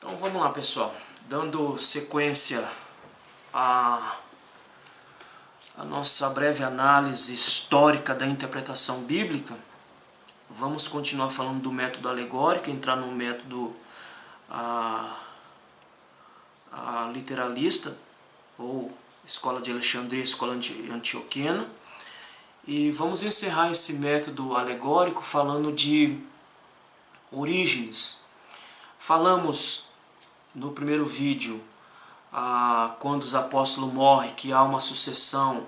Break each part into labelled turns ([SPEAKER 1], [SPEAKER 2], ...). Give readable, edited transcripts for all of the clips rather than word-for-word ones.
[SPEAKER 1] Então vamos lá, pessoal, dando sequência à nossa breve análise histórica da interpretação bíblica, vamos continuar falando do método alegórico, entrar no método literalista, ou escola de Alexandria, escola antioquiana, e vamos encerrar esse método alegórico falando de Orígenes. Falamos no primeiro vídeo, quando os apóstolos morrem, que há uma sucessão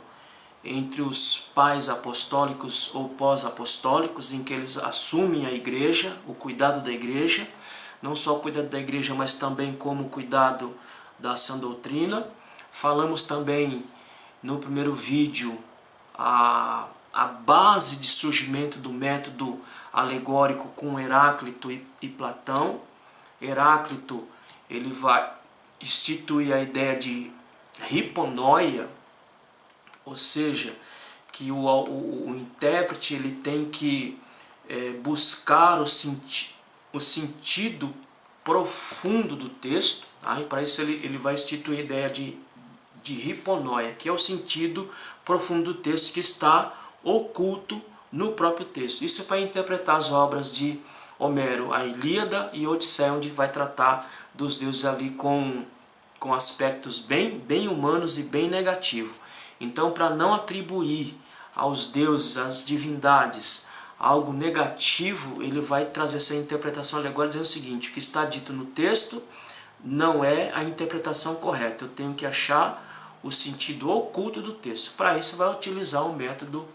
[SPEAKER 1] entre os pais apostólicos ou pós-apostólicos, em que eles assumem a igreja, o cuidado da igreja, não só o cuidado da igreja, mas também como o cuidado da sã doutrina. Falamos também no primeiro vídeo a base de surgimento do método alegórico com Heráclito e Platão. Heráclito, ele vai instituir a ideia de hiponoia, ou seja, que o intérprete ele tem que buscar o sentido profundo do texto, tá? E para isso ele vai instituir a ideia de hiponoia, que é o sentido profundo do texto que está oculto no próprio texto. Isso é para interpretar as obras de Homero, a Ilíada e a Odisseia, onde vai tratar dos deuses ali com aspectos bem humanos e bem negativos. Então, para não atribuir aos deuses, às divindades, algo negativo, ele vai trazer essa interpretação alegórica dizendo o seguinte: o que está dito no texto não é a interpretação correta, eu tenho que achar o sentido oculto do texto. Para isso vai utilizar o método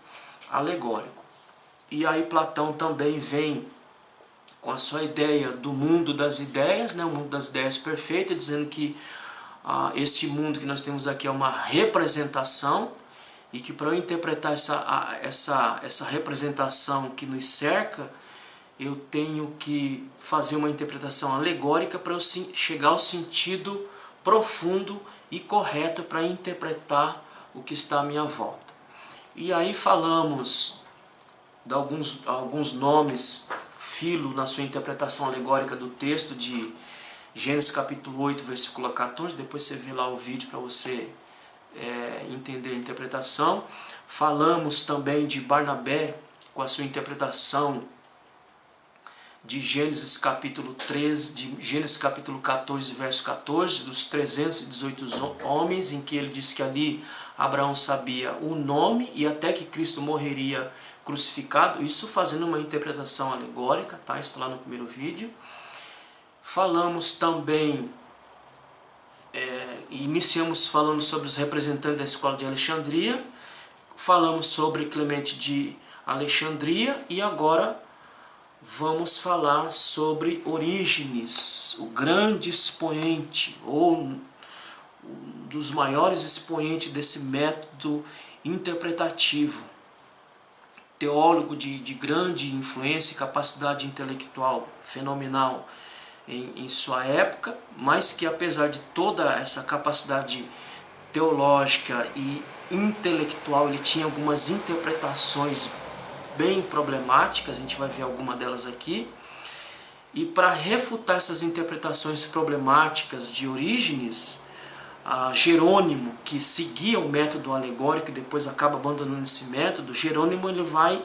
[SPEAKER 1] alegórico. E aí Platão também vem com a sua ideia do mundo das ideias, né, o mundo das ideias perfeito, dizendo que este mundo que nós temos aqui é uma representação, e que para eu interpretar essa representação que nos cerca, eu tenho que fazer uma interpretação alegórica para eu chegar ao sentido profundo e correto para interpretar o que está à minha volta. E aí falamos de alguns nomes. Filo, na sua interpretação alegórica do texto de Gênesis capítulo 8, versículo 14, depois você vê lá o vídeo para você entender a interpretação. Falamos também de Barnabé, com a sua interpretação de Gênesis capítulo 13, de Gênesis capítulo 14, verso 14, dos 318 homens, em que ele diz que ali Abraão sabia o nome e até que Cristo morreria crucificado, isso fazendo uma interpretação alegórica, tá? Isso lá no primeiro vídeo. Falamos também, iniciamos falando sobre os representantes da escola de Alexandria, falamos sobre Clemente de Alexandria e agora vamos falar sobre Orígenes, o grande expoente, ou um dos maiores expoentes desse método interpretativo. Teólogo de grande influência e capacidade intelectual fenomenal em sua época, mas que apesar de toda essa capacidade teológica e intelectual, ele tinha algumas interpretações bem problemáticas, a gente vai ver alguma delas aqui. E para refutar essas interpretações problemáticas de Orígenes, Jerônimo, que seguia o método alegórico e depois acaba abandonando esse método, Jerônimo ele vai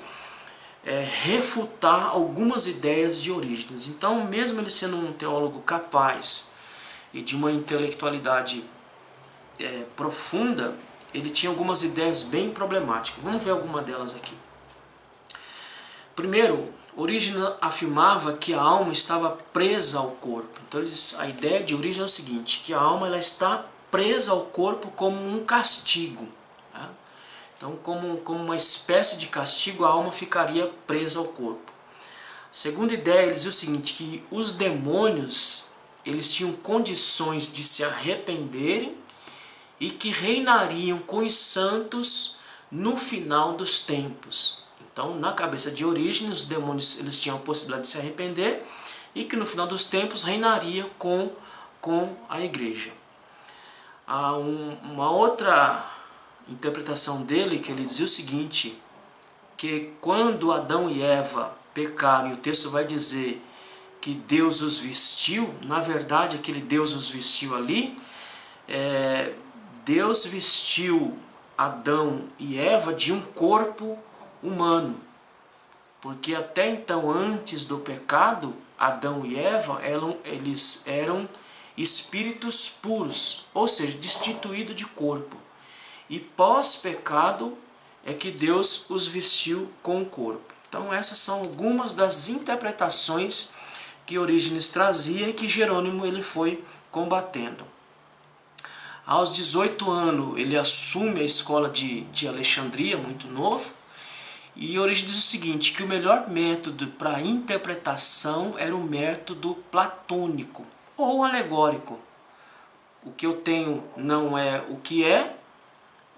[SPEAKER 1] refutar algumas ideias de Orígenes. Então, mesmo ele sendo um teólogo capaz e de uma intelectualidade profunda, ele tinha algumas ideias bem problemáticas. Vamos ver alguma delas aqui. Primeiro, Orígenes afirmava que a alma estava presa ao corpo. Então, a ideia de Orígenes é o seguinte, que a alma ela está presa ao corpo como um castigo. Tá? Então, como uma espécie de castigo, a alma ficaria presa ao corpo. Segunda ideia, ele dizia o seguinte, que os demônios eles tinham condições de se arrependerem e que reinariam com os santos no final dos tempos. Então, na cabeça de Orígenes, os demônios eles tinham a possibilidade de se arrepender e que no final dos tempos reinaria com a igreja. Há uma outra interpretação dele, que ele dizia o seguinte, que quando Adão e Eva pecaram, e o texto vai dizer que Deus os vestiu, na verdade aquele Deus os vestiu ali, Deus vestiu Adão e Eva de um corpo humano. Porque até então, antes do pecado, Adão e Eva, eles eram espíritos puros, ou seja, destituídos de corpo. E pós-pecado é que Deus os vestiu com o corpo. Então essas são algumas das interpretações que Orígenes trazia e que Jerônimo ele foi combatendo. Aos 18 anos ele assume a escola de Alexandria, muito novo, e Orígenes diz o seguinte, que o melhor método para a interpretação era o método platônico ou alegórico. O que eu tenho não é o que é,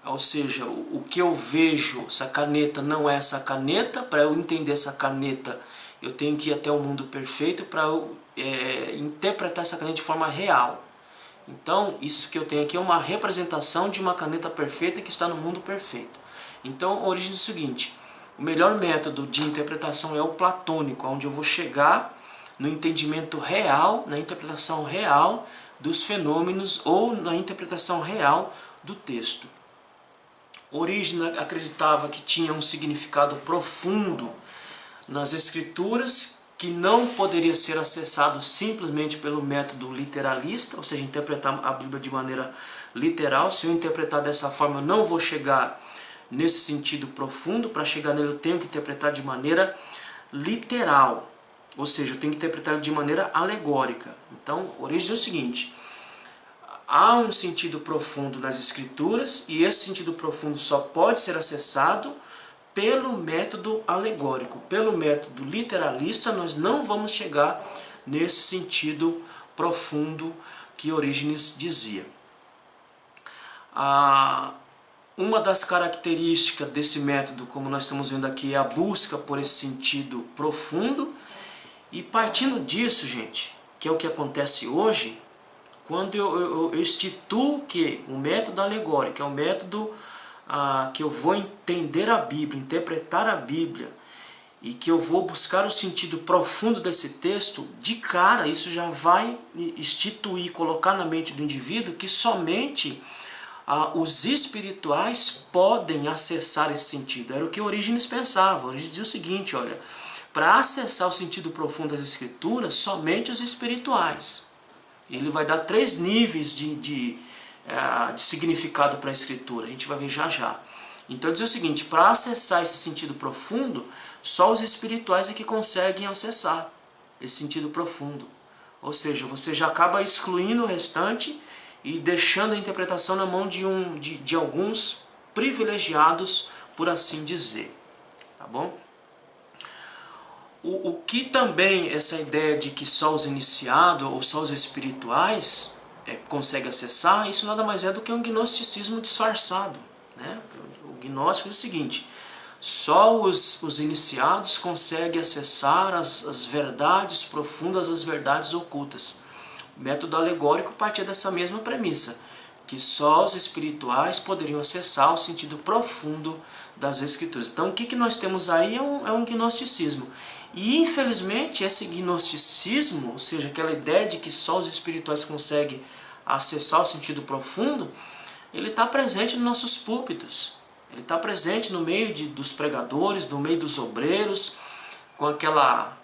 [SPEAKER 1] ou seja, o que eu vejo, essa caneta não é essa caneta. Para eu entender essa caneta, eu tenho que ir até o mundo perfeito para eu interpretar essa caneta de forma real. Então, isso que eu tenho aqui é uma representação de uma caneta perfeita que está no mundo perfeito. Então, Orígenes diz o seguinte, o melhor método de interpretação é o platônico, onde eu vou chegar no entendimento real, na interpretação real dos fenômenos ou na interpretação real do texto. Orígenes acreditava que tinha um significado profundo nas escrituras que não poderia ser acessado simplesmente pelo método literalista, ou seja, interpretar a Bíblia de maneira literal. Se eu interpretar dessa forma, eu não vou chegar nesse sentido profundo. Para chegar nele, eu tenho que interpretar de maneira literal, ou seja, eu tenho que interpretar de maneira alegórica. Então, Orígenes diz o seguinte, há um sentido profundo nas escrituras e esse sentido profundo só pode ser acessado pelo método alegórico. Pelo método literalista nós não vamos chegar nesse sentido profundo que Orígenes dizia. Uma das características desse método, como nós estamos vendo aqui, é a busca por esse sentido profundo. E partindo disso, gente, que é o que acontece hoje, quando eu instituo que o método alegórico é um método que eu vou entender a Bíblia, interpretar a Bíblia, e que eu vou buscar o sentido profundo desse texto, de cara isso já vai instituir, colocar na mente do indivíduo que somente os espirituais podem acessar esse sentido. Era o que Orígenes pensava. Orígenes dizia o seguinte, olha, para acessar o sentido profundo das escrituras, somente os espirituais. Ele vai dar 3 níveis de significado para a escritura, a gente vai ver já já. Então ele diz o seguinte, para acessar esse sentido profundo, só os espirituais é que conseguem acessar esse sentido profundo. Ou seja, você já acaba excluindo o restante e deixando a interpretação na mão de alguns privilegiados, por assim dizer. Tá bom? O que também essa ideia de que só os iniciados ou só os espirituais conseguem acessar, isso nada mais é do que um gnosticismo disfarçado, né? O gnóstico é o seguinte, só os iniciados conseguem acessar as verdades profundas, as verdades ocultas. O método alegórico partia dessa mesma premissa, que só os espirituais poderiam acessar o sentido profundo das escrituras. Então o que nós temos aí é um gnosticismo. E infelizmente esse gnosticismo, ou seja, aquela ideia de que só os espirituais conseguem acessar o sentido profundo, ele está presente nos nossos púlpitos. Ele está presente no meio dos pregadores, no meio dos obreiros, com aquela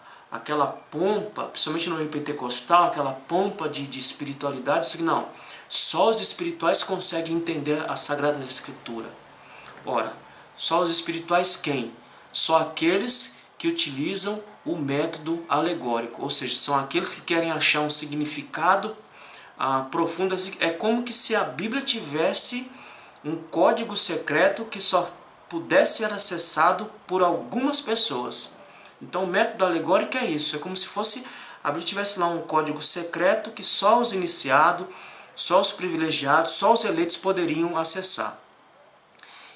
[SPEAKER 1] pompa, principalmente no meio pentecostal, aquela pompa de espiritualidade. Isso não, só os espirituais conseguem entender as Sagradas Escrituras. Ora, só os espirituais quem? Só aqueles que utilizam o método alegórico, ou seja, são aqueles que querem achar um significado profundo. É como que se a Bíblia tivesse um código secreto que só pudesse ser acessado por algumas pessoas. Então o método alegórico é isso, é como se fosse a Bíblia tivesse lá um código secreto que só os iniciados, só os privilegiados, só os eleitos poderiam acessar.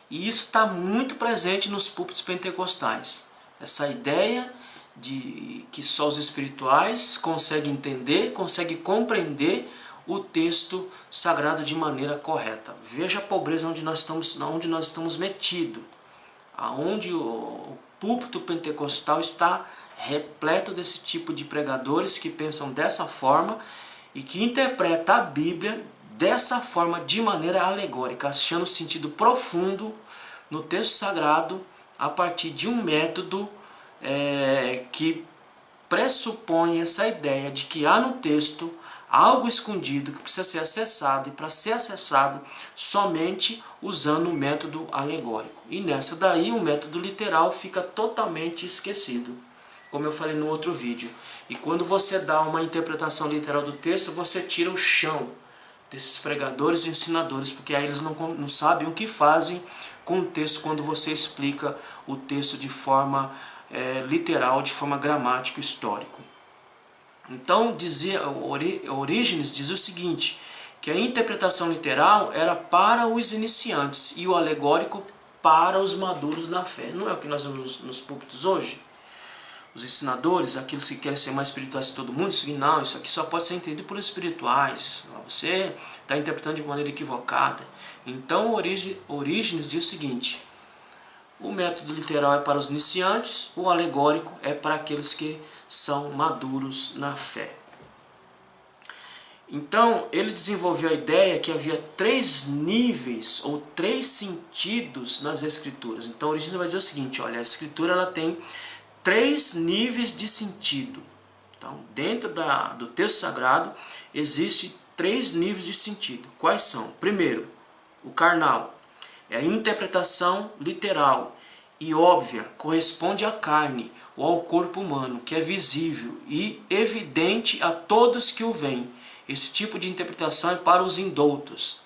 [SPEAKER 1] E isso está muito presente nos púlpitos pentecostais. Essa ideia de que só os espirituais conseguem entender, conseguem compreender o texto sagrado de maneira correta. Veja a pobreza onde nós estamos metidos, aonde o púlpito pentecostal está repleto desse tipo de pregadores que pensam dessa forma e que interpretam a Bíblia dessa forma, de maneira alegórica, achando sentido profundo no texto sagrado a partir de um método que pressupõe essa ideia de que há no texto algo escondido que precisa ser acessado, e para ser acessado somente usando o método alegórico. E nessa daí o método literal fica totalmente esquecido, como eu falei no outro vídeo. E quando você dá uma interpretação literal do texto, você tira o chão desses pregadores e ensinadores, porque aí eles não sabem o que fazem com o texto quando você explica o texto de forma literal, de forma gramática e histórica. Então, Orígenes diz o seguinte, que a interpretação literal era para os iniciantes e o alegórico para os maduros na fé. Não é o que nós vemos nos púlpitos hoje? Os ensinadores, aqueles que querem ser mais espirituais que todo mundo, dizem, não, isso aqui só pode ser entendido por espirituais, você está interpretando de maneira equivocada. Então, Orígenes diz o seguinte, o método literal é para os iniciantes, o alegórico é para aqueles que são maduros na fé. Então, ele desenvolveu a ideia que havia 3 níveis ou 3 sentidos nas Escrituras. Então, Orígenes vai dizer o seguinte, olha, a Escritura ela tem 3 níveis de sentido. Então, dentro do texto sagrado, existem 3 níveis de sentido. Quais são? Primeiro, o carnal. É a interpretação literal e óbvia, corresponde à carne ou ao corpo humano, que é visível e evidente a todos que o veem. Esse tipo de interpretação é para os indoutos.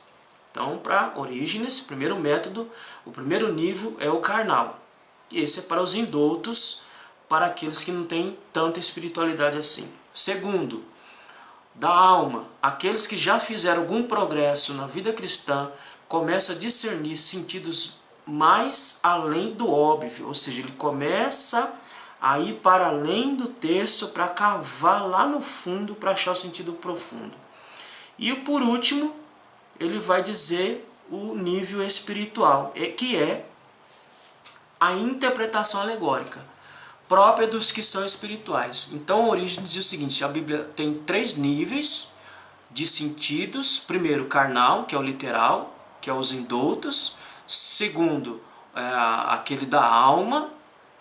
[SPEAKER 1] Então, para Orígenes, primeiro método, o primeiro nível é o carnal. E esse é para os indoutos, para aqueles que não têm tanta espiritualidade assim. Segundo, da alma, aqueles que já fizeram algum progresso na vida cristã, começam a discernir sentidos mais além do óbvio, ou seja, ele começa a ir para além do texto para cavar lá no fundo para achar o sentido profundo. E por último, ele vai dizer o nível espiritual, que é a interpretação alegórica, própria dos que são espirituais. Então, Orígenes diz o seguinte, a Bíblia tem 3 níveis de sentidos. Primeiro, carnal, que é o literal, que é os indoutos. Segundo, aquele da alma,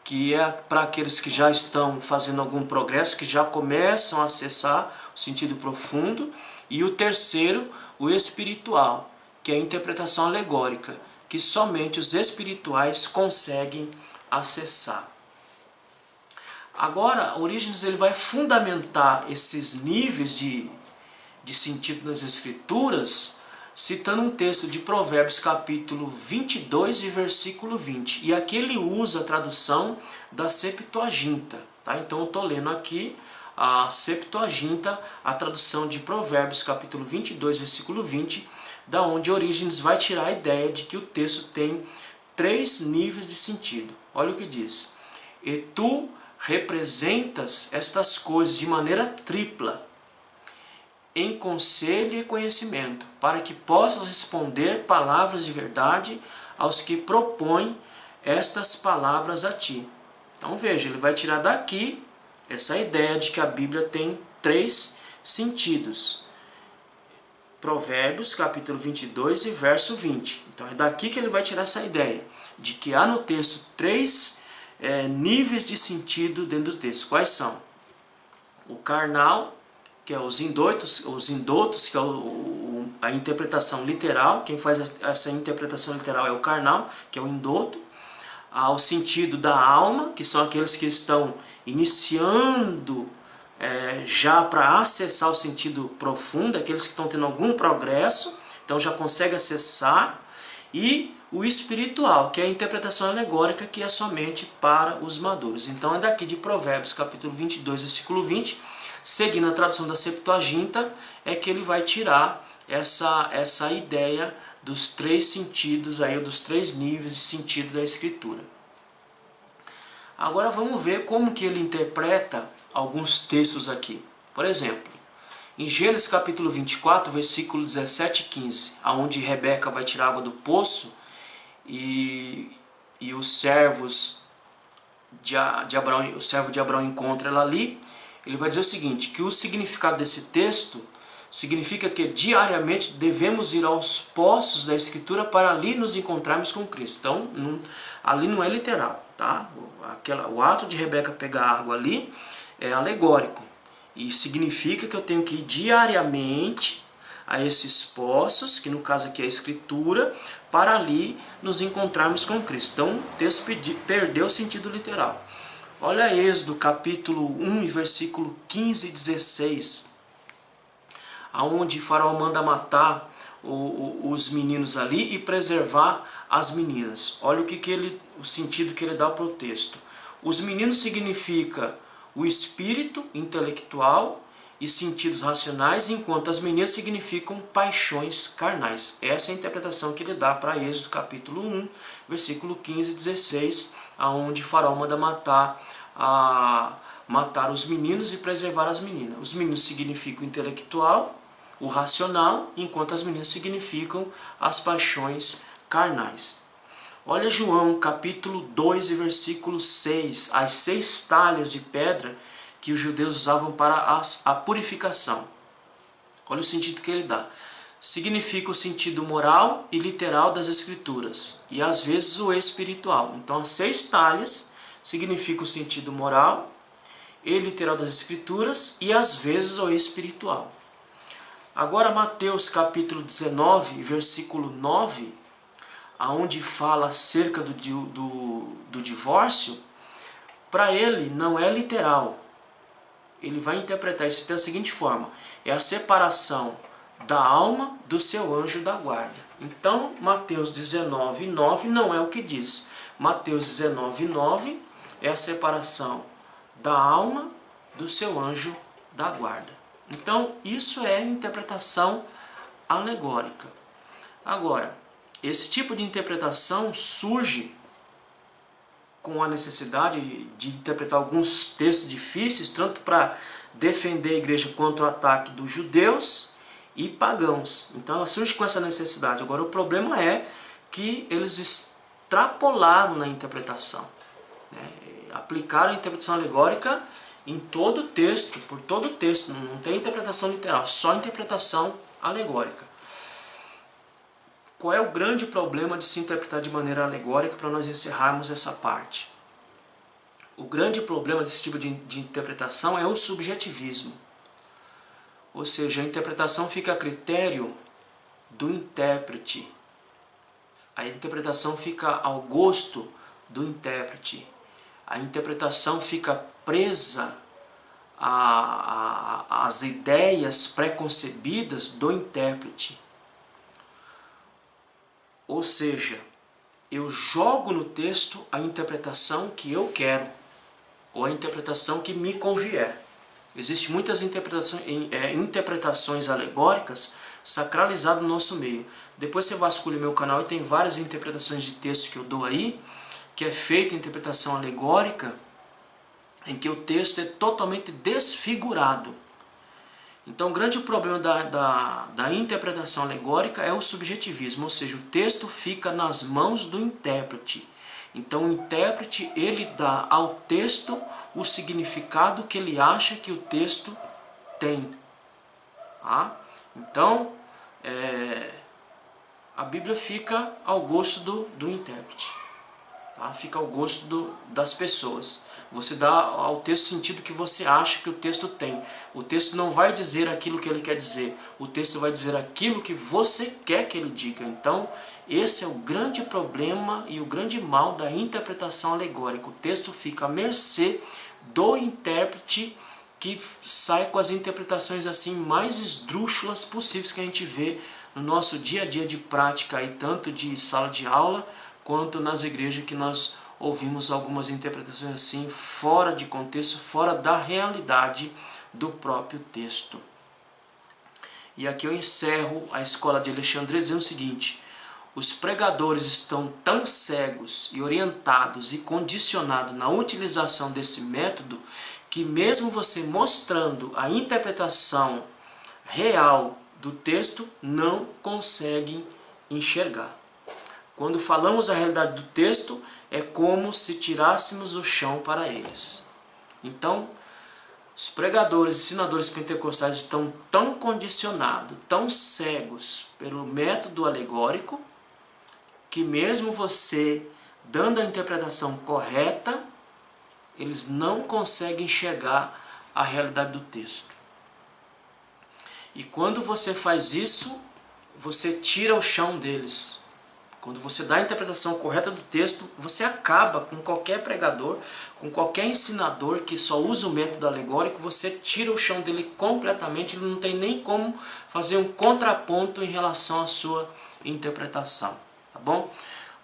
[SPEAKER 1] que é para aqueles que já estão fazendo algum progresso, que já começam a acessar o sentido profundo. E o terceiro, o espiritual, que é a interpretação alegórica, que somente os espirituais conseguem acessar. Agora, Orígenes ele vai fundamentar esses níveis de sentido nas Escrituras, citando um texto de Provérbios capítulo 22 e versículo 20. E aqui ele usa a tradução da Septuaginta. Tá? Então eu estou lendo aqui a Septuaginta, a tradução de Provérbios capítulo 22, versículo 20, da onde Orígenes vai tirar a ideia de que o texto tem 3 níveis de sentido. Olha o que diz. E tu representas estas coisas de maneira tripla, em conselho e conhecimento, para que possas responder palavras de verdade aos que propõem estas palavras a ti. Então veja, ele vai tirar daqui essa ideia de que a Bíblia tem 3 sentidos. Provérbios capítulo 22 e verso 20. Então é daqui que ele vai tirar essa ideia, de que há no texto 3 níveis de sentido dentro do texto. Quais são? O carnal, que é os indoutos, que é a interpretação literal. Quem faz essa interpretação literal é o carnal, que é o indouto. O sentido da alma, que são aqueles que estão iniciando já para acessar o sentido profundo, aqueles que estão tendo algum progresso, então já conseguem acessar. E o espiritual, que é a interpretação alegórica, que é somente para os maduros. Então é daqui de Provérbios capítulo 22, versículo 20, seguindo a tradução da Septuaginta, é que ele vai tirar essa ideia dos 3 sentidos, aí, dos 3 níveis de sentido da Escritura. Agora vamos ver como que ele interpreta alguns textos aqui. Por exemplo, em Gênesis capítulo 24, versículo 17 e 15, onde Rebeca vai tirar água do poço e os servos de Abraão, o servo de Abraão encontra ela ali, ele vai dizer o seguinte, que o significado desse texto significa que diariamente devemos ir aos poços da Escritura para ali nos encontrarmos com Cristo. Então, ali não é literal, tá? O ato de Rebeca pegar água ali é alegórico. E significa que eu tenho que ir diariamente a esses poços, que no caso aqui é a Escritura, para ali nos encontrarmos com Cristo. Então, o texto perdeu o sentido literal. Olha Êxodo capítulo 1, versículo 15 e 16. Aonde Faraó manda matar os meninos ali e preservar as meninas. Olha o sentido que ele dá para o texto. Os meninos significa o espírito intelectual e sentidos racionais, enquanto as meninas significam paixões carnais. Essa é a interpretação que ele dá para Êxodo capítulo 1, versículo 15 e 16, aonde Faraó manda matar os meninos e preservar as meninas. Os meninos significam o intelectual, o racional, enquanto as meninas significam as paixões carnais. Olha João capítulo 2 e versículo 6, as 6 talhas de pedra que os judeus usavam para a purificação. Olha o sentido que ele dá. Significa o sentido moral e literal das escrituras, e às vezes o espiritual. Então as 6 talhas significam o sentido moral e literal das escrituras, e às vezes o espiritual. Agora Mateus capítulo 19, versículo 9, aonde fala acerca do divórcio, para ele não é literal. Ele vai interpretar isso da seguinte forma: é a separação da alma do seu anjo da guarda. Então, Mateus 19, 9 não é o que diz. Mateus 19, 9 é a separação da alma do seu anjo da guarda. Então, isso é interpretação alegórica. Agora, esse tipo de interpretação surge com a necessidade de interpretar alguns textos difíceis, tanto para defender a igreja quanto o ataque dos judeus e pagãos. Então ela surge com essa necessidade. Agora o problema é que eles extrapolaram na interpretação, né? Aplicaram a interpretação alegórica em todo o texto, por todo o texto. Não tem interpretação literal, só interpretação alegórica. Qual é o grande problema de se interpretar de maneira alegórica para nós encerrarmos essa parte? O grande problema desse tipo de interpretação é o subjetivismo. Ou seja, a interpretação fica a critério do intérprete. A interpretação fica ao gosto do intérprete. A interpretação fica presa às ideias pré-concebidas do intérprete. Ou seja, eu jogo no texto a interpretação que eu quero, ou a interpretação que me convier. Existem muitas interpretações alegóricas sacralizadas no nosso meio. Depois você vasculha meu canal e tem várias interpretações de texto que eu dou aí, que é feita interpretação alegórica, em que o texto é totalmente desfigurado. Então, o grande problema da interpretação alegórica é o subjetivismo, ou seja, o texto fica nas mãos do intérprete. Então, o intérprete ele dá ao texto o significado que ele acha que o texto tem. Tá? Então, a Bíblia fica ao gosto do intérprete. Tá? Fica ao gosto das pessoas. Você dá ao texto o sentido que você acha que o texto tem. O texto não vai dizer aquilo que ele quer dizer. O texto vai dizer aquilo que você quer que ele diga. Então, esse é o grande problema e o grande mal da interpretação alegórica. O texto fica à mercê do intérprete, que sai com as interpretações assim mais esdrúxulas possíveis que a gente vê no nosso dia a dia de prática, aí, tanto de sala de aula quanto nas igrejas, que nós ouvimos algumas interpretações assim, fora de contexto, fora da realidade do próprio texto. E aqui eu encerro a escola de Alexandria dizendo o seguinte: os pregadores estão tão cegos e orientados e condicionados na utilização desse método, que mesmo você mostrando a interpretação real do texto, não conseguem enxergar. Quando falamos a realidade do texto, é como se tirássemos o chão para eles. Então, os pregadores e ensinadores pentecostais estão tão condicionados, tão cegos pelo método alegórico, que mesmo você dando a interpretação correta, eles não conseguem enxergar a realidade do texto. E quando você faz isso, você tira o chão deles. Quando você dá a interpretação correta do texto, você acaba com qualquer pregador, com qualquer ensinador que só usa o método alegórico, você tira o chão dele completamente, ele não tem nem como fazer um contraponto em relação à sua interpretação, tá bom?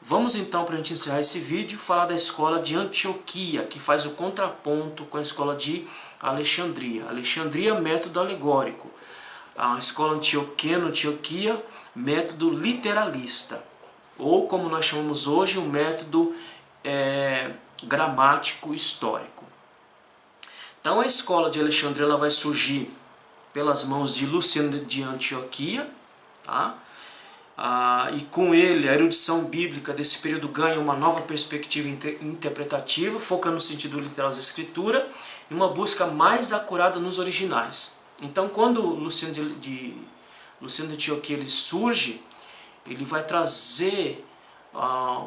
[SPEAKER 1] Vamos então, para a gente encerrar esse vídeo, falar da escola de Antioquia, que faz o contraponto com a escola de Alexandria. Alexandria, método alegórico. A escola Antioquia, método literalista. Ou, como nós chamamos hoje, um método gramático histórico. Então, a escola de Alexandria ela vai surgir pelas mãos de Luciano de Antioquia, tá? E com ele a erudição bíblica desse período ganha uma nova perspectiva interpretativa, focando no sentido literal da escritura e uma busca mais acurada nos originais. Então, quando Luciano de Antioquia ele surge, ele vai trazer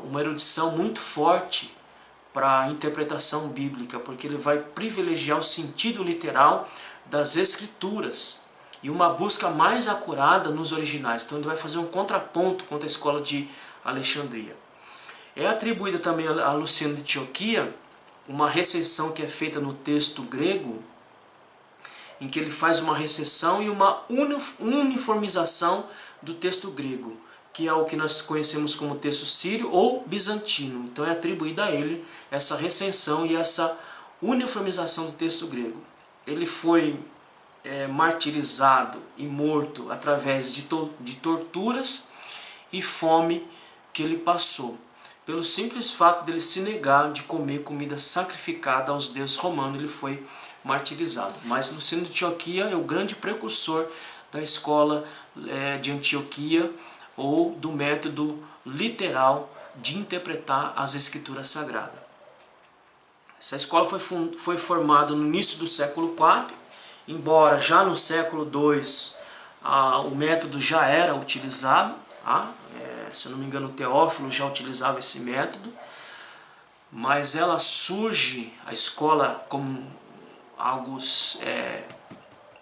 [SPEAKER 1] uma erudição muito forte para a interpretação bíblica, porque ele vai privilegiar o sentido literal das escrituras e uma busca mais acurada nos originais. Então ele vai fazer um contraponto contra a escola de Alexandria. É atribuída também a Luciano de Antioquia uma recessão que é feita no texto grego, em que ele faz uma recessão e uma uniformização do texto grego, que é o que nós conhecemos como texto sírio ou bizantino. Então é atribuída a ele essa recensão e essa uniformização do texto grego. Ele foi martirizado e morto através de torturas e fome que ele passou, pelo simples fato dele se negar de comer comida sacrificada aos deuses romanos. Ele foi martirizado. Mas Luciano de Antioquia é o grande precursor da escola de Antioquia, ou do método literal de interpretar as escrituras sagradas. Essa escola foi formada no início do século IV, embora já no século II o método já era utilizado, se eu não me engano Teófilo já utilizava esse método, mas ela surge, a escola, como algo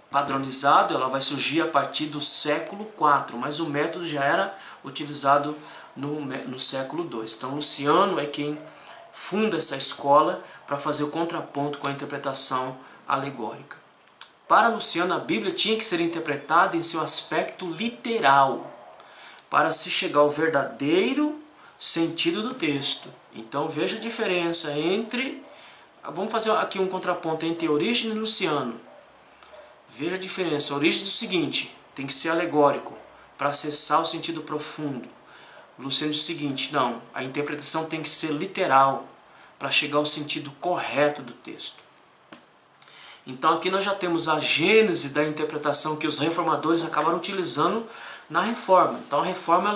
[SPEAKER 1] padronizado, ela vai surgir a partir do século IV, mas o método já era utilizado no século II. Então Luciano é quem funda essa escola para fazer o contraponto com a interpretação alegórica. Para Luciano, a Bíblia tinha que ser interpretada em seu aspecto literal, para se chegar ao verdadeiro sentido do texto. Então veja a diferença entre... Vamos fazer aqui um contraponto entre Orígenes e Luciano. Veja a diferença. A origem é o seguinte: tem que ser alegórico para acessar o sentido profundo. Luciano diz o seguinte: não, a interpretação tem que ser literal para chegar ao sentido correto do texto. Então aqui nós já temos a gênese da interpretação que os reformadores acabaram utilizando na Reforma. Então a Reforma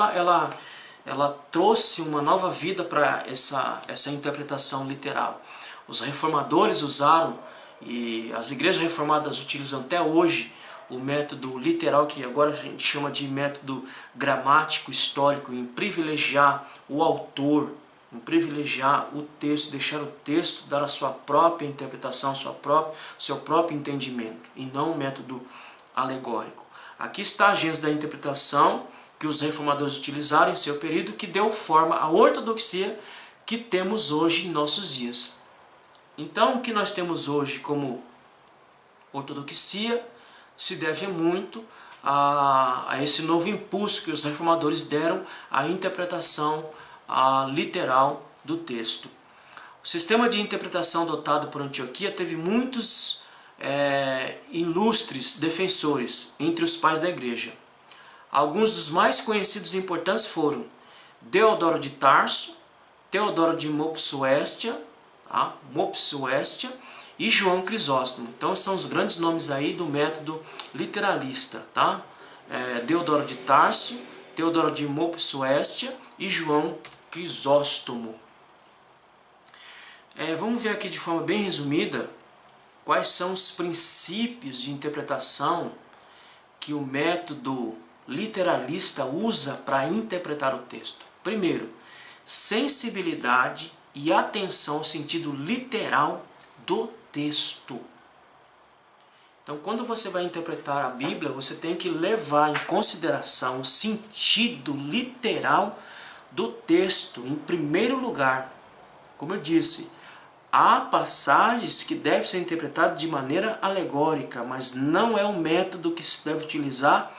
[SPEAKER 1] ela trouxe uma nova vida para essa interpretação literal. Os reformadores usaram, e as igrejas reformadas utilizam até hoje, o método literal, que agora a gente chama de método gramático histórico, em privilegiar o autor, em privilegiar o texto, deixar o texto dar a sua própria interpretação, seu próprio entendimento, e não o método alegórico. Aqui está a gênese da interpretação que os reformadores utilizaram em seu período, que deu forma à ortodoxia que temos hoje em nossos dias. Então, o que nós temos hoje como ortodoxia se deve muito a esse novo impulso que os reformadores deram à interpretação literal do texto. O sistema de interpretação adotado por Antioquia teve muitos ilustres defensores entre os pais da igreja. Alguns dos mais conhecidos e importantes foram Deodoro de Tarso, Teodoro de Mopsuestia, e João Crisóstomo. Então são os grandes nomes aí do método literalista, tá? Deodoro de Tarso, Teodoro de Mopsuestia e João Crisóstomo. Vamos ver aqui de forma bem resumida quais são os princípios de interpretação que o método literalista usa para interpretar o texto. Primeiro, sensibilidade e atenção ao sentido literal do texto. Então, quando você vai interpretar a Bíblia, você tem que levar em consideração o sentido literal do texto, em primeiro lugar. Como eu disse, há passagens que devem ser interpretadas de maneira alegórica, mas não é um método que se deve utilizar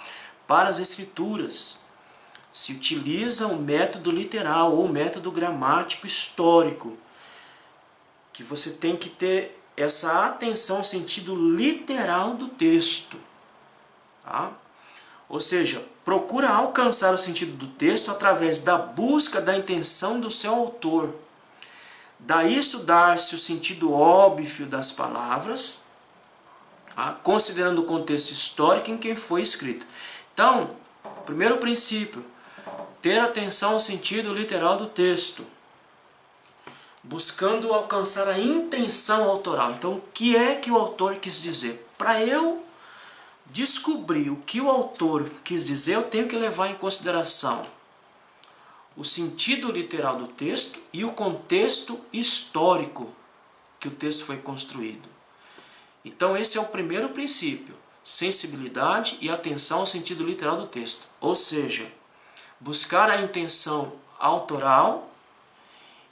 [SPEAKER 1] para as Escrituras. Se utiliza o método literal ou o método gramático histórico, que você tem que ter essa atenção ao sentido literal do texto. Tá? Ou seja, procura alcançar o sentido do texto através da busca da intenção do seu autor. Daí estudar-se o sentido óbvio das palavras, considerando o contexto histórico em que foi escrito. Então, primeiro princípio, ter atenção ao sentido literal do texto, buscando alcançar a intenção autoral. Então, o que é que o autor quis dizer? Para eu descobrir o que o autor quis dizer, eu tenho que levar em consideração o sentido literal do texto e o contexto histórico que o texto foi construído. Então esse é o primeiro princípio, sensibilidade e atenção ao sentido literal do texto. Ou seja, buscar a intenção autoral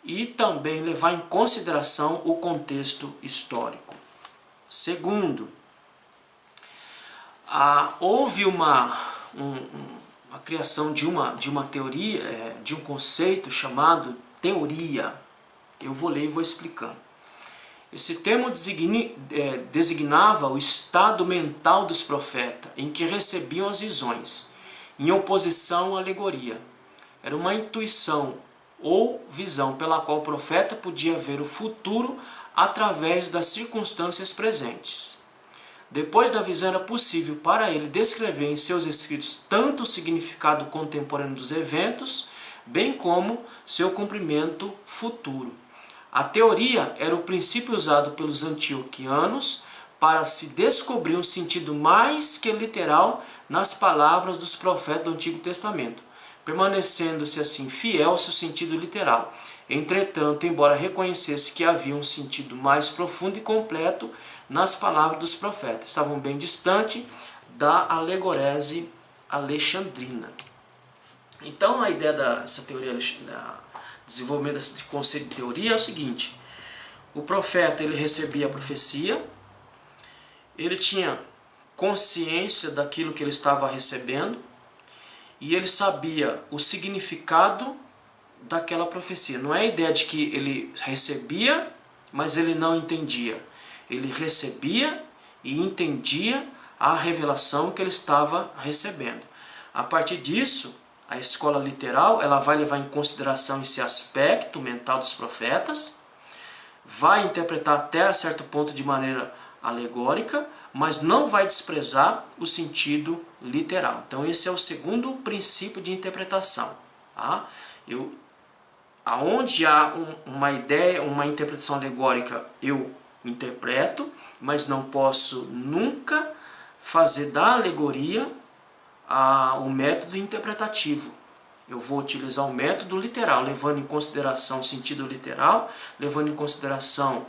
[SPEAKER 1] e também levar em consideração o contexto histórico. Segundo, houve a criação de uma teoria, de um conceito chamado teoria. Eu vou ler e vou explicando. Esse termo designava o estado mental dos profetas, em que recebiam as visões, em oposição à alegoria. Era uma intuição ou visão pela qual o profeta podia ver o futuro através das circunstâncias presentes. Depois da visão era possível para ele descrever em seus escritos tanto o significado contemporâneo dos eventos, bem como seu cumprimento futuro. A teoria era o princípio usado pelos antioquianos para se descobrir um sentido mais que literal nas palavras dos profetas do Antigo Testamento, permanecendo-se assim fiel ao seu sentido literal. Entretanto, embora reconhecesse que havia um sentido mais profundo e completo nas palavras dos profetas, estavam bem distante da alegorese alexandrina. Então, a ideia dessa teoria, desenvolvimento desse conceito de teoria é o seguinte: o profeta ele recebia a profecia, ele tinha consciência daquilo que ele estava recebendo e ele sabia o significado daquela profecia. Não é a ideia de que ele recebia, mas ele não entendia. Ele recebia e entendia a revelação que ele estava recebendo. A partir disso, a escola literal ela vai levar em consideração esse aspecto mental dos profetas, vai interpretar até certo ponto de maneira alegórica, mas não vai desprezar o sentido literal. Então esse é o segundo princípio de interpretação. Tá? Aonde há uma ideia, uma interpretação alegórica, eu interpreto, mas não posso nunca fazer da alegoria o método interpretativo. Eu vou utilizar o método literal, levando em consideração o sentido literal, levando em consideração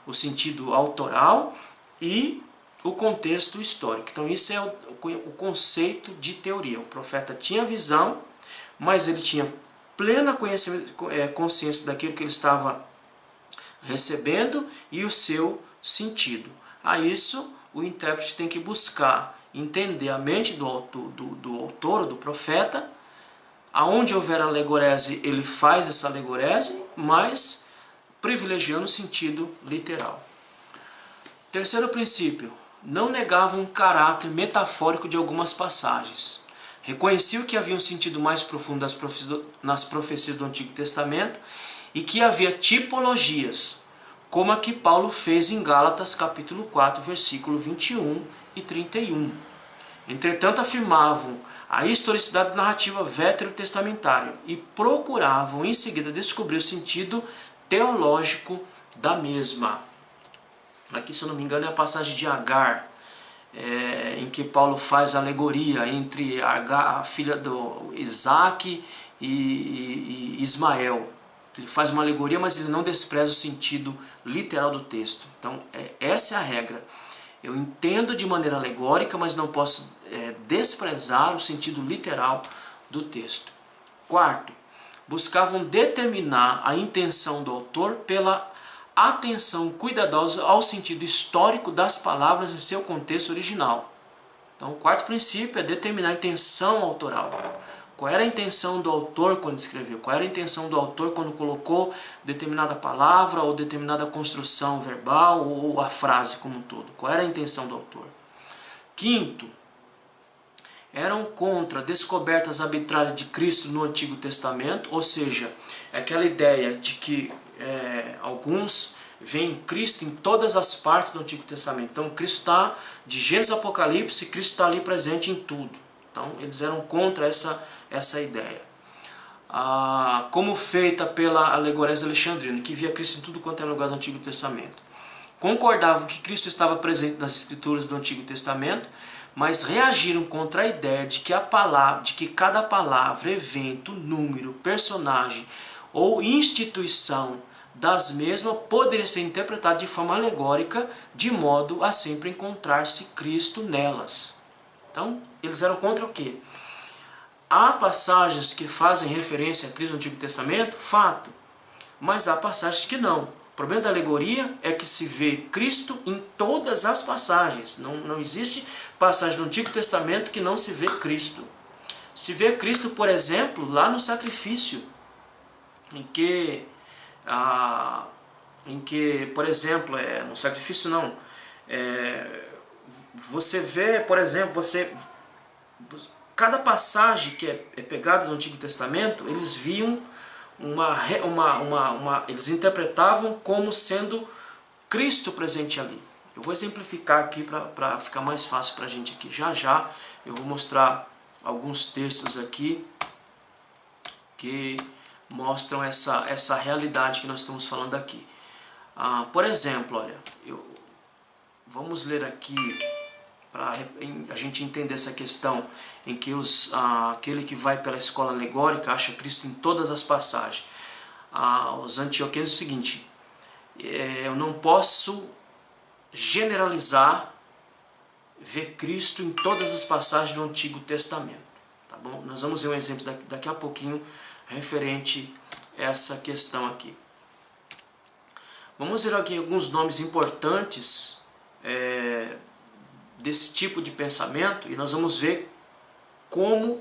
[SPEAKER 1] o sentido autoral e o contexto histórico. Então isso é o conceito de teoria. O profeta tinha visão, mas ele tinha plena consciência daquilo que ele estava recebendo e o seu sentido. A isso, o intérprete tem que buscar entender a mente do autor, do profeta. Aonde houver alegorese, ele faz essa alegorese, mas privilegiando o sentido literal. Terceiro princípio, não negavam o caráter metafórico de algumas passagens. Reconheciam que havia um sentido mais profundo nas profecias do Antigo Testamento e que havia tipologias, como a que Paulo fez em Gálatas capítulo 4, versículo 21 e 31. Entretanto, afirmavam a historicidade narrativa veterotestamentária e procuravam em seguida descobrir o sentido teológico da mesma. Aqui, se eu não me engano, é a passagem de Agar, em que Paulo faz a alegoria entre Agar, a filha do Isaac e Ismael. Ele faz uma alegoria, mas ele não despreza o sentido literal do texto. Então, essa é a regra. Eu entendo de maneira alegórica, mas não posso desprezar o sentido literal do texto. Quarto, buscavam determinar a intenção do autor pela atenção cuidadosa ao sentido histórico das palavras em seu contexto original. Então, o quarto princípio é determinar a intenção autoral. Qual era a intenção do autor quando escreveu? Qual era a intenção do autor quando colocou determinada palavra ou determinada construção verbal ou a frase como um todo? Qual era a intenção do autor? Quinto, eram contra descobertas arbitrárias de Cristo no Antigo Testamento, ou seja, aquela ideia de que alguns veem Cristo em todas as partes do Antigo Testamento. Então, Cristo está, de Gênesis a Apocalipse, Cristo está ali presente em tudo. Então, eles eram contra essa ideia. Como feita pela Alegorias Alexandrina, que via Cristo em tudo quanto é lugar do Antigo Testamento. Concordavam que Cristo estava presente nas Escrituras do Antigo Testamento, mas reagiram contra a ideia de que cada palavra, evento, número, personagem ou instituição das mesmas poderia ser interpretada de forma alegórica, de modo a sempre encontrar-se Cristo nelas. Então, eles eram contra o quê? Há passagens que fazem referência a Cristo no Antigo Testamento, fato, mas há passagens que não. O problema da alegoria é que se vê Cristo em todas as passagens. Não existe passagem no Antigo Testamento que não se vê Cristo. Se vê Cristo, por exemplo, lá no sacrifício, em que, por exemplo, no sacrifício não, você vê, por exemplo, cada passagem que é pegada no Antigo Testamento, eles viam eles interpretavam como sendo Cristo presente ali. Eu vou exemplificar aqui para ficar mais fácil para a gente aqui. Já eu vou mostrar alguns textos aqui que mostram essa realidade que nós estamos falando aqui. Por exemplo, olha, vamos ler aqui para a gente entender essa questão em que aquele que vai pela escola alegórica acha Cristo em todas as passagens. Os antioquianos é o seguinte: eu não posso generalizar ver Cristo em todas as passagens do Antigo Testamento. Tá bom? Nós vamos ver um exemplo daqui a pouquinho referente a essa questão aqui. Vamos ver aqui alguns nomes importantes desse tipo de pensamento, e nós vamos ver como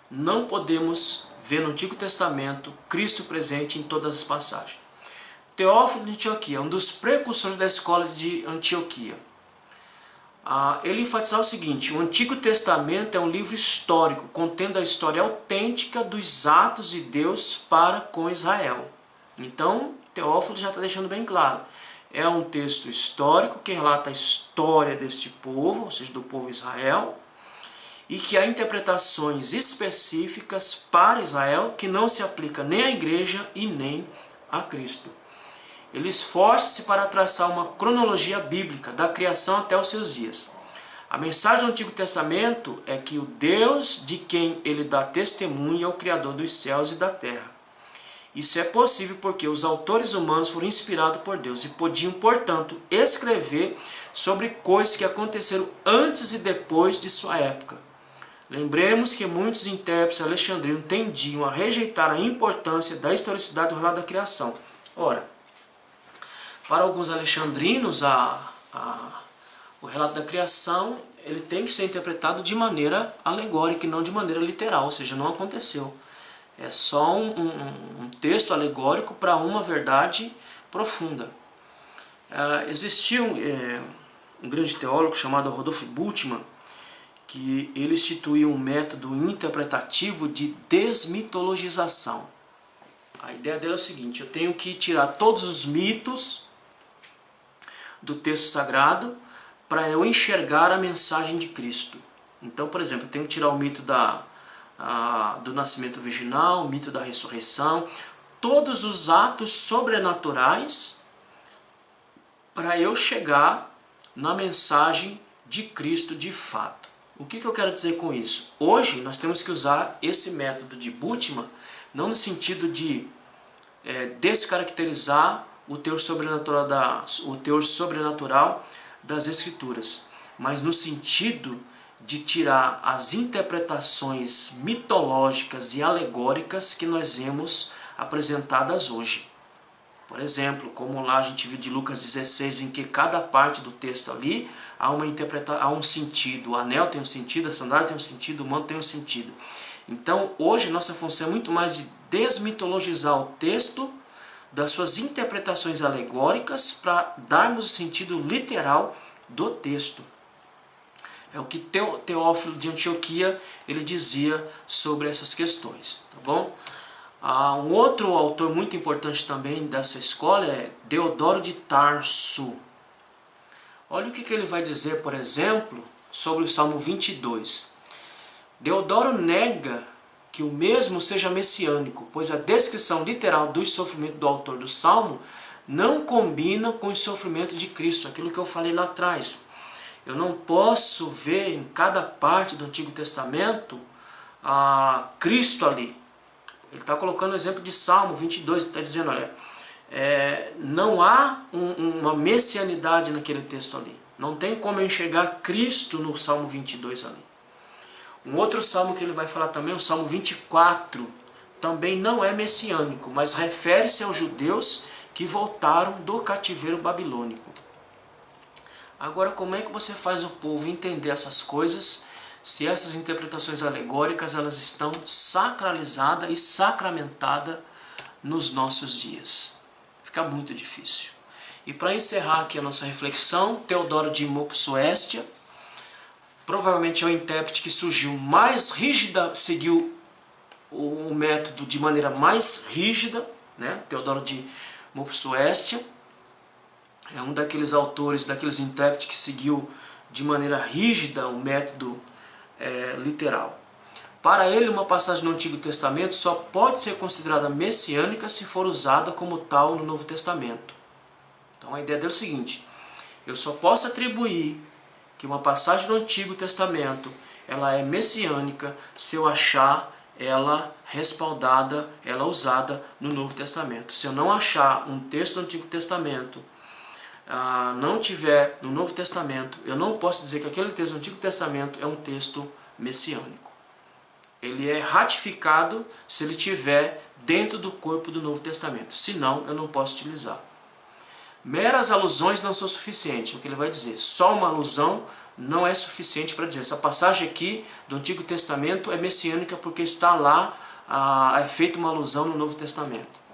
[SPEAKER 1] não podemos ver no Antigo Testamento Cristo presente em todas as passagens. Teófilo de Antioquia, um dos precursores da escola de Antioquia, ele enfatizava o seguinte: o Antigo Testamento é um livro histórico, contendo a história autêntica dos atos de Deus para com Israel. Então, Teófilo já está deixando bem claro. É um texto histórico que relata a história deste povo, ou seja, do povo Israel, e que há interpretações específicas para Israel que não se aplica nem à igreja e nem a Cristo. Ele esforça-se para traçar uma cronologia bíblica da criação até os seus dias. A mensagem do Antigo Testamento é que o Deus de quem ele dá testemunho é o Criador dos céus e da terra. Isso é possível porque os autores humanos foram inspirados por Deus e podiam, portanto, escrever sobre coisas que aconteceram antes e depois de sua época. Lembremos que muitos intérpretes alexandrinos tendiam a rejeitar a importância da historicidade do relato da criação. Ora, para alguns alexandrinos, o relato da criação ele tem que ser interpretado de maneira alegórica e não de maneira literal, ou seja, não aconteceu. É só um texto alegórico para uma verdade profunda. Existiu um grande teólogo chamado Rodolphe Bultmann, que ele instituiu um método interpretativo de desmitologização. A ideia dele é o seguinte: eu tenho que tirar todos os mitos do texto sagrado para eu enxergar a mensagem de Cristo. Então, por exemplo, eu tenho que tirar o mito do nascimento virginal, o mito da ressurreição, todos os atos sobrenaturais para eu chegar na mensagem de Cristo de fato. O que eu quero dizer com isso? Hoje nós temos que usar esse método de Bultmann, não no sentido de descaracterizar o teor sobrenatural das Escrituras, mas no sentido de tirar as interpretações mitológicas e alegóricas que nós vemos apresentadas hoje. Por exemplo, como lá a gente viu de Lucas 16, em que cada parte do texto ali há um sentido. O anel tem um sentido, a sandália tem um sentido, o manto tem um sentido. Então, hoje, nossa função é muito mais de desmitologizar o texto das suas interpretações alegóricas para darmos o sentido literal do texto. É o que Teófilo de Antioquia ele dizia sobre essas questões, tá bom? Um outro autor muito importante também dessa escola é Deodoro de Tarso. Olha o que ele vai dizer, por exemplo, sobre o Salmo 22. Deodoro nega que o mesmo seja messiânico, pois a descrição literal dos sofrimentos do autor do Salmo não combina com o sofrimento de Cristo, aquilo que eu falei lá atrás. Eu não posso ver em cada parte do Antigo Testamento Cristo ali. Ele está colocando o exemplo de Salmo 22, ele está dizendo, olha, não há uma messianidade naquele texto ali. Não tem como eu enxergar Cristo no Salmo 22 ali. Um outro salmo que ele vai falar também, o Salmo 24, também não é messiânico, mas refere-se aos judeus que voltaram do cativeiro babilônico. Agora, como é que você faz o povo entender essas coisas se essas interpretações alegóricas elas estão sacralizadas e sacramentadas nos nossos dias? Fica muito difícil. E para encerrar aqui a nossa reflexão, Teodoro de Mopsuestia, provavelmente é o intérprete que surgiu mais rígida, seguiu o método de maneira mais rígida, né? Teodoro de Mopsuestia é um daqueles autores, daqueles intérpretes que seguiu de maneira rígida o método literal. Para ele, uma passagem no Antigo Testamento só pode ser considerada messiânica se for usada como tal no Novo Testamento. Então a ideia dele é o seguinte: eu só posso atribuir que uma passagem do Antigo Testamento ela é messiânica se eu achar ela respaldada, ela usada no Novo Testamento. Se eu não achar um texto do Antigo Testamento, não tiver no Novo Testamento, eu não posso dizer que aquele texto do Antigo Testamento é um texto messiânico. Ele é ratificado se ele tiver dentro do corpo do Novo Testamento. Senão, eu não posso utilizar. Meras alusões não são suficientes. O que ele vai dizer? Só uma alusão não é suficiente para dizer. Essa passagem aqui do Antigo Testamento é messiânica porque está lá, é feita uma alusão no Novo Testamento.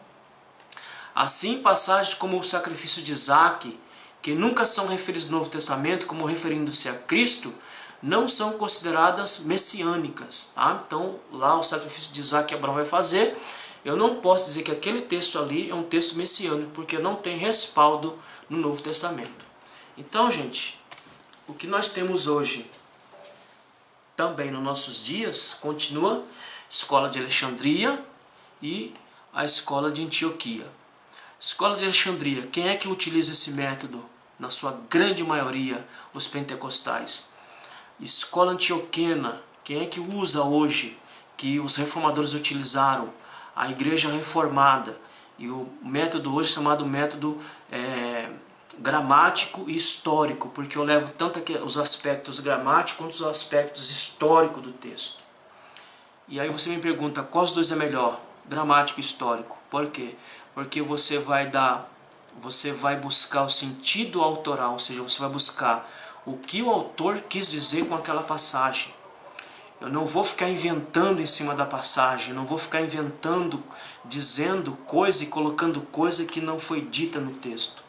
[SPEAKER 1] Assim, passagens como o sacrifício de Isaac, que nunca são referidas no Novo Testamento como referindo-se a Cristo, não são consideradas messiânicas. Tá? Então, lá o sacrifício de Isaac que Abraão vai fazer, eu não posso dizer que aquele texto ali é um texto messiânico, porque não tem respaldo no Novo Testamento. Então, gente, o que nós temos hoje, também nos nossos dias, continua Escola de Alexandria e a Escola de Antioquia. Escola de Alexandria, quem é que utiliza esse método? Na sua grande maioria, os pentecostais. Escola antioquena, quem é que usa hoje, que os reformadores utilizaram? A igreja reformada. E o método hoje é chamado método gramático e histórico, porque eu levo tanto os aspectos gramáticos quanto os aspectos históricos do texto. E aí você me pergunta, qual dos dois é melhor? Gramático e histórico. Por quê? Porque você vai buscar o sentido autoral, ou seja, você vai buscar o que o autor quis dizer com aquela passagem. Eu não vou ficar inventando em cima da passagem, eu não vou ficar inventando, dizendo coisa e colocando coisa que não foi dita no texto.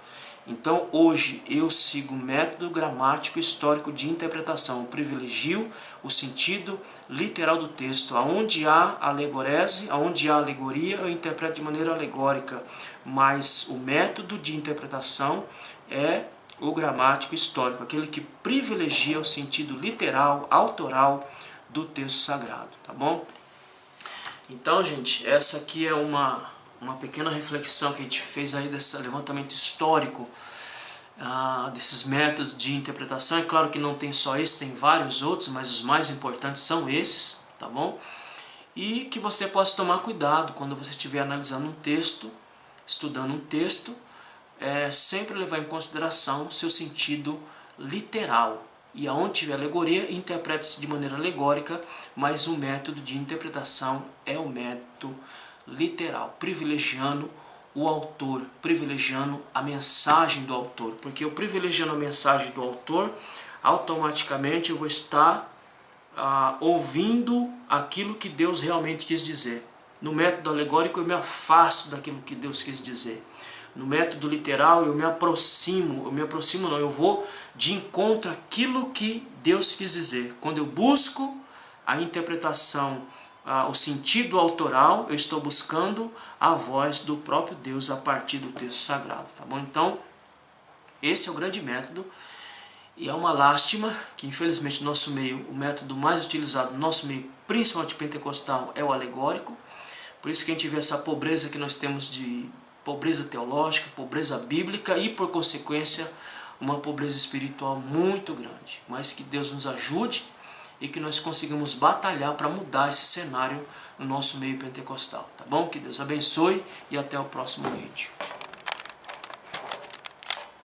[SPEAKER 1] Então, hoje, eu sigo o método gramático histórico de interpretação. Eu privilegio o sentido literal do texto. Aonde há alegorese, aonde há alegoria, eu interpreto de maneira alegórica. Mas o método de interpretação é o gramático histórico, aquele que privilegia o sentido literal, autoral do texto sagrado, tá bom? Então, gente, essa aqui é uma uma pequena reflexão que a gente fez aí desse levantamento histórico, desses métodos de interpretação. É claro que não tem só esse, tem vários outros, mas os mais importantes são esses, tá bom? E que você possa tomar cuidado quando você estiver analisando um texto, estudando um texto, sempre levar em consideração seu sentido literal. E aonde tiver alegoria, interprete-se de maneira alegórica, mas o método de interpretação é o método literal, privilegiando o autor, privilegiando a mensagem do autor. Porque eu privilegiando a mensagem do autor, automaticamente eu vou estar ouvindo aquilo que Deus realmente quis dizer. No método alegórico eu me afasto daquilo que Deus quis dizer. No método literal eu vou de encontro àquilo que Deus quis dizer. Quando eu busco a interpretação, o sentido autoral, eu estou buscando a voz do próprio Deus a partir do texto sagrado, tá bom? Então, esse é o grande método, e é uma lástima que infelizmente no nosso meio, o método mais utilizado no nosso meio, principalmente pentecostal, é o alegórico. Por isso que a gente vê essa pobreza que nós temos de pobreza teológica, pobreza bíblica e, por consequência, uma pobreza espiritual muito grande. Mas que Deus nos ajude e que nós consigamos batalhar para mudar esse cenário no nosso meio pentecostal, tá bom? Que Deus abençoe e até o próximo vídeo.